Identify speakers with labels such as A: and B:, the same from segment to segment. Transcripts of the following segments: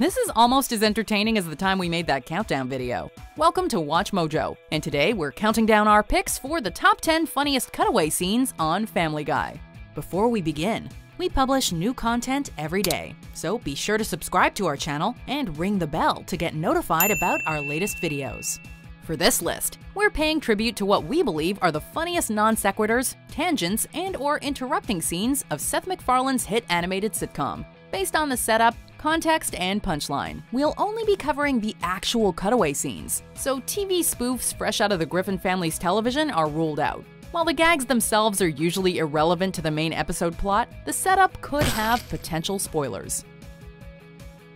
A: This is almost as entertaining as the time we made that countdown video. Welcome to WatchMojo, and today we're counting down our picks for the top 10 funniest cutaway scenes on Family Guy. Before we begin, we publish new content every day, so be sure to subscribe to our channel and ring the bell to get notified about our latest videos. For this list, we're paying tribute to what we believe are the funniest non-sequiturs, tangents, and/or interrupting scenes of Seth MacFarlane's hit animated sitcom. Based on the setup, context, and punchline, we'll only be covering the actual cutaway scenes, so TV spoofs fresh out of the Griffin family's television are ruled out. While the gags themselves are usually irrelevant to the main episode plot, the setup could have potential spoilers.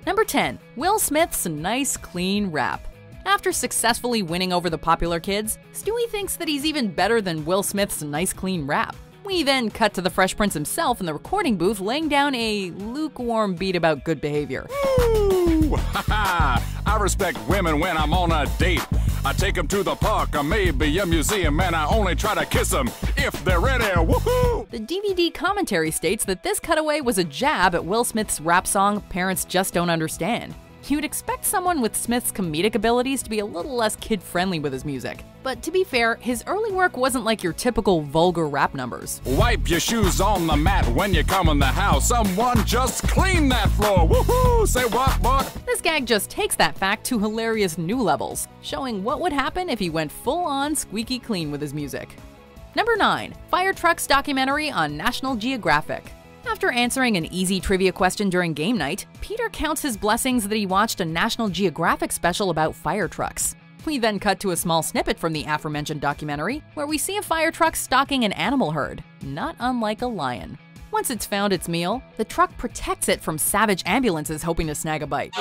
A: Number 10. Will Smith's nice clean rap. After successfully winning over the popular kids, Stewie thinks that he's even better than Will Smith's nice clean rap. We then cut to the Fresh Prince himself in the recording booth laying down a lukewarm beat about good behavior.
B: Ooh, I respect women when I'm on a date. I take them to the park or maybe a museum and I only try to kiss them if they're ready. Woohoo!
A: The DVD commentary states that this cutaway was a jab at Will Smith's rap song Parents Just Don't Understand. You'd expect someone with Smith's comedic abilities to be a little less kid-friendly with his music. But to be fair, his early work wasn't like your typical vulgar rap numbers.
B: Wipe your shoes on the mat when you come in the house. Someone just clean that floor. Woohoo! Say what?
A: This gag just takes that fact to hilarious new levels, showing what would happen if he went full-on squeaky clean with his music. Number 9. Fire Trucks documentary on National Geographic. After answering an easy trivia question during game night, Peter counts his blessings that he watched a National Geographic special about fire trucks. We then cut to a small snippet from the aforementioned documentary, where we see a fire truck stalking an animal herd, not unlike a lion. Once it's found its meal, the truck protects it from savage ambulances hoping to snag a bite.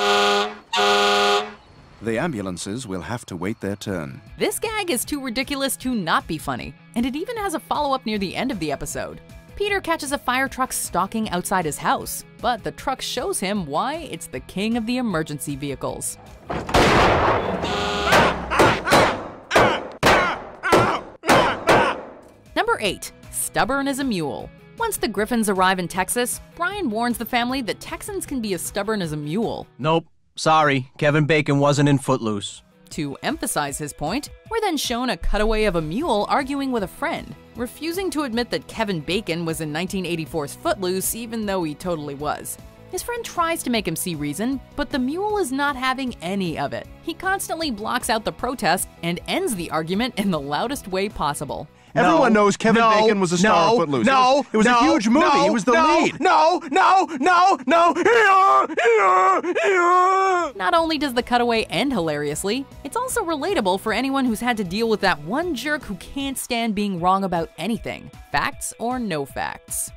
C: The ambulances will have to wait their turn.
A: This gag is too ridiculous to not be funny, and it even has a follow-up near the end of the episode. Peter catches a fire truck stalking outside his house, but the truck shows him why it's the king of the emergency vehicles. Number 8. Stubborn as a mule. Once the Griffins arrive in Texas, Brian warns the family that Texans can be as stubborn as a mule.
D: Nope, sorry, Kevin Bacon wasn't in Footloose.
A: To emphasize his point, we're then shown a cutaway of a mule arguing with a friend, refusing to admit that Kevin Bacon was in 1984's Footloose even though he totally was. His friend tries to make him see reason, but the mule is not having any of it. He constantly blocks out the protest and ends the argument in the loudest way possible.
C: Everyone knows Kevin Bacon was a star of Footloose. It was a huge movie. He was the lead.
A: Not only does the cutaway end hilariously, it's also relatable for anyone who's had to deal with that one jerk who can't stand being wrong about anything, facts or no facts.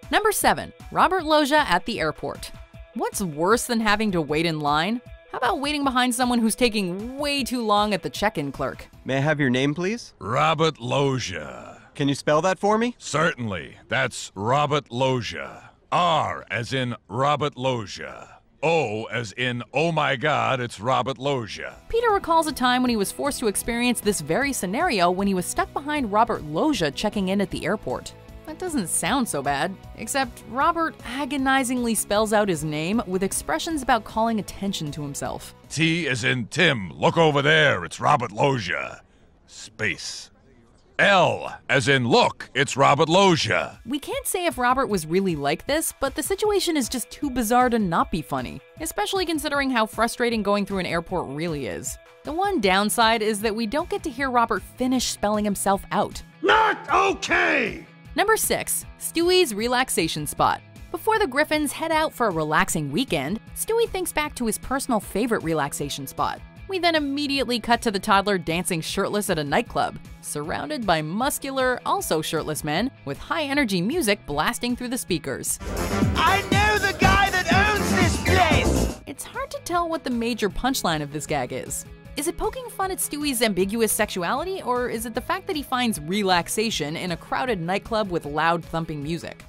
A: Number 7. Robert Loggia at the airport. What's worse than having to wait in line? How about waiting behind someone who's taking way too long at the check-in clerk?
D: May I have your name, please?
B: Robert Loggia.
D: Can you spell that for me?
B: Certainly. That's Robert Loggia. R as in Robert Loggia. O as in, oh my God, it's Robert Loggia.
A: Peter recalls a time when he was forced to experience this very scenario when he was stuck behind Robert Loggia checking in at the airport. That doesn't sound so bad, except Robert agonizingly spells out his name with expressions about calling attention to himself.
B: T as in Tim, look over there, it's Robert Loggia. Space. L as in look, it's Robert Loggia.
A: We can't say if Robert was really like this, but the situation is just too bizarre to not be funny, especially considering how frustrating going through an airport really is. The one downside is that we don't get to hear Robert finish spelling himself out.
B: Not okay!
A: Number 6. Stewie's relaxation spot. Before the Griffins head out for a relaxing weekend, Stewie thinks back to his personal favorite relaxation spot. We then immediately cut to the toddler dancing shirtless at a nightclub, surrounded by muscular, also shirtless men with high-energy music blasting through the speakers.
E: I know the guy that owns this place!
A: It's hard to tell what the major punchline of this gag is. Is it poking fun at Stewie's ambiguous sexuality, or is it the fact that he finds relaxation in a crowded nightclub with loud thumping music?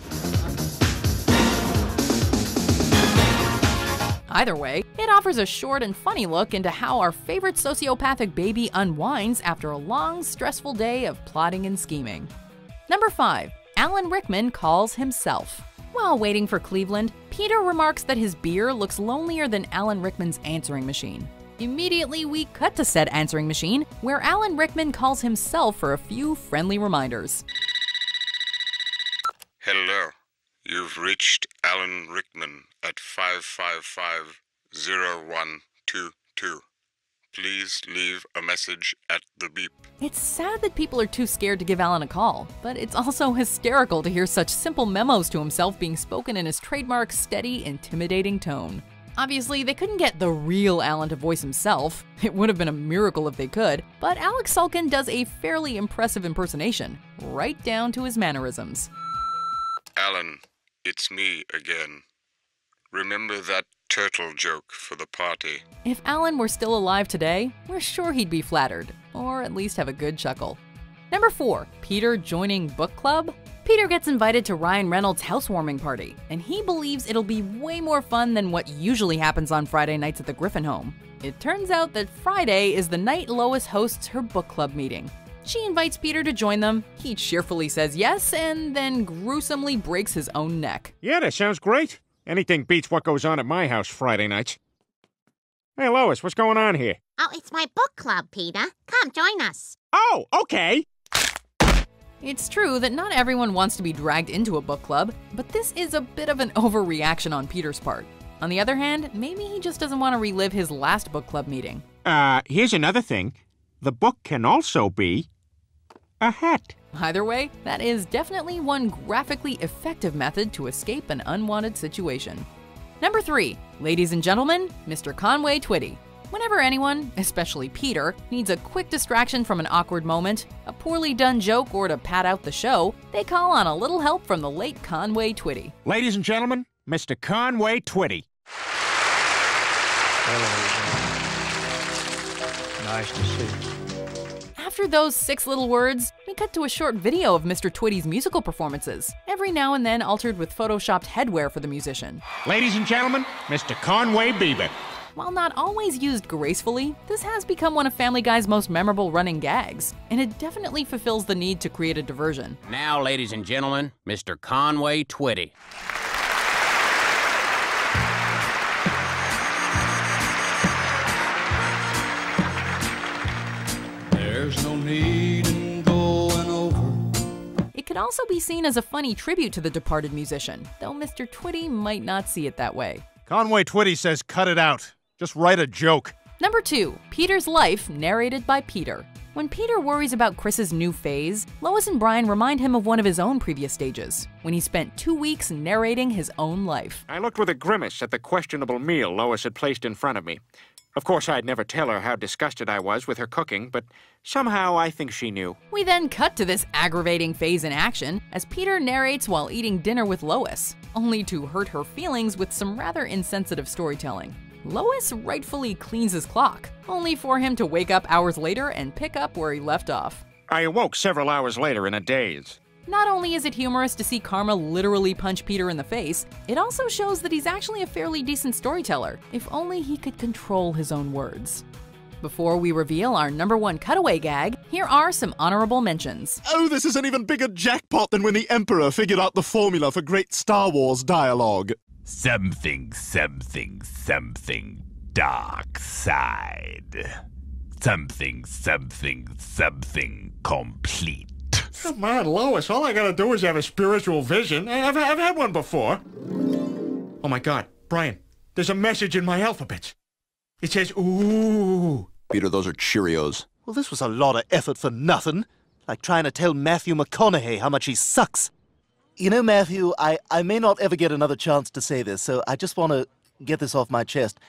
A: Either way, it offers a short and funny look into how our favorite sociopathic baby unwinds after a long, stressful day of plotting and scheming. Number 5. Alan Rickman calls himself. While waiting for Cleveland, Peter remarks that his beer looks lonelier than Alan Rickman's answering machine. Immediately, we cut to said answering machine, where Alan Rickman calls himself for a few friendly reminders.
F: Hello. You've reached Alan Rickman at 555-0122. Please leave a message at the beep.
A: It's sad that people are too scared to give Alan a call, but it's also hysterical to hear such simple memos to himself being spoken in his trademark steady, intimidating tone. Obviously, they couldn't get the real Alan to voice himself. It would have been a miracle if they could, but Alex Sulkin does a fairly impressive impersonation, right down to his mannerisms.
F: Alan, it's me again. Remember that turtle joke for the party?
A: If Alan were still alive today, we're sure he'd be flattered, or at least have a good chuckle. Number 4, Peter joining book club? Peter gets invited to Ryan Reynolds' housewarming party, and he believes it'll be way more fun than what usually happens on Friday nights at the Griffin home. It turns out that Friday is the night Lois hosts her book club meeting. She invites Peter to join them, he cheerfully says yes, and then gruesomely breaks his own neck.
G: Yeah, that sounds great. Anything beats what goes on at my house Friday nights. Hey, Lois, what's going on here?
H: Oh, it's my book club, Peter. Come, join us.
G: Oh, okay.
A: It's true that not everyone wants to be dragged into a book club, but this is a bit of an overreaction on Peter's part. On the other hand, maybe he just doesn't want to relive his last book club meeting.
G: Here's another thing. The book can also be a hat.
A: Either way, that is definitely one graphically effective method to escape an unwanted situation. Number 3, ladies and gentlemen, Mr. Conway Twitty. Whenever anyone, especially Peter, needs a quick distraction from an awkward moment, a poorly done joke, or to pad out the show, they call on a little help from the late Conway Twitty.
G: Ladies and gentlemen, Mr. Conway Twitty.
C: Nice to see.
A: After those 6 little words, we cut to a short video of Mr. Twitty's musical performances, every now and then altered with photoshopped headwear for the musician.
G: Ladies and gentlemen, Mr. Conway Bieber.
A: While not always used gracefully, this has become one of Family Guy's most memorable running gags, and it definitely fulfills the need to create a diversion.
I: Now, ladies and gentlemen, Mr. Conway Twitty.
J: There's no need in going over.
A: It could also be seen as a funny tribute to the departed musician, though Mr. Twitty might not see it that way.
C: Conway Twitty says cut it out. Just write a joke.
A: Number 2, Peter's life, narrated by Peter. When Peter worries about Chris's new phase, Lois and Brian remind him of one of his own previous stages, when he spent 2 weeks narrating his own life.
G: I looked with a grimace at the questionable meal Lois had placed in front of me. Of course, I'd never tell her how disgusted I was with her cooking, but somehow I think she knew.
A: We then cut to this aggravating phase in action as Peter narrates while eating dinner with Lois, only to hurt her feelings with some rather insensitive storytelling. Lois rightfully cleans his clock, only for him to wake up hours later and pick up where he left off.
G: I awoke several hours later in a daze.
A: Not only is it humorous to see Karma literally punch Peter in the face, it also shows that he's actually a fairly decent storyteller, if only he could control his own words. Before we reveal our number 1 cutaway gag, here are some honorable mentions.
C: Oh, this is an even bigger jackpot than when the Emperor figured out the formula for great Star Wars dialogue.
K: Something, something, something, dark side. Something, something, something, complete.
G: Come on, Lois, all I gotta do is have a spiritual vision. I've had one before. Oh my God, Brian, there's a message in my alphabet. It says, ooh.
C: Peter, those are Cheerios. Well, this was a lot of effort for nothing. Like trying to tell Matthew McConaughey how much he sucks. You know, Matthew, I may not ever get another chance to say this, so I just want to get this off my chest.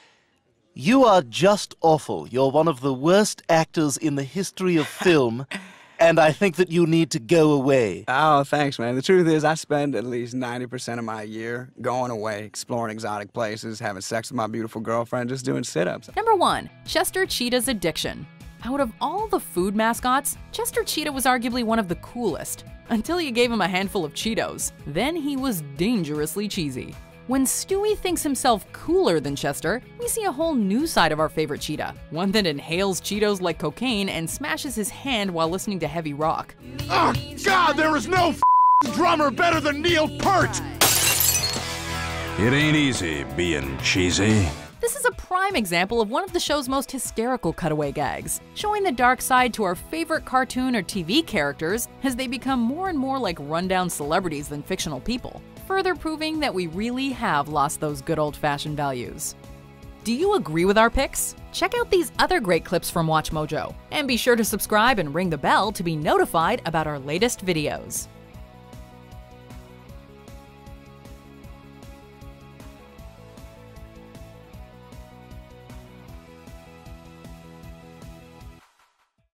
C: You are just awful. You're one of the worst actors in the history of film, and I think that you need to go away.
L: Oh, thanks, man. The truth is, I spend at least 90% of my year going away, exploring exotic places, having sex with my beautiful girlfriend, just doing sit-ups.
A: Number 1, Chester Cheetah's addiction. Out of all the food mascots, Chester Cheetah was arguably one of the coolest, until you gave him a handful of Cheetos. Then he was dangerously cheesy. When Stewie thinks himself cooler than Chester, we see a whole new side of our favorite cheetah, one that inhales Cheetos like cocaine and smashes his hand while listening to heavy rock.
C: Oh, God, there is no drummer better than Neil Peart!
B: It ain't easy being cheesy.
A: This is a prime example of one of the show's most hysterical cutaway gags, showing the dark side to our favorite cartoon or TV characters as they become more and more like rundown celebrities than fictional people, further proving that we really have lost those good old-fashioned values. Do you agree with our picks? Check out these other great clips from WatchMojo, and be sure to subscribe and ring the bell to be notified about our latest videos.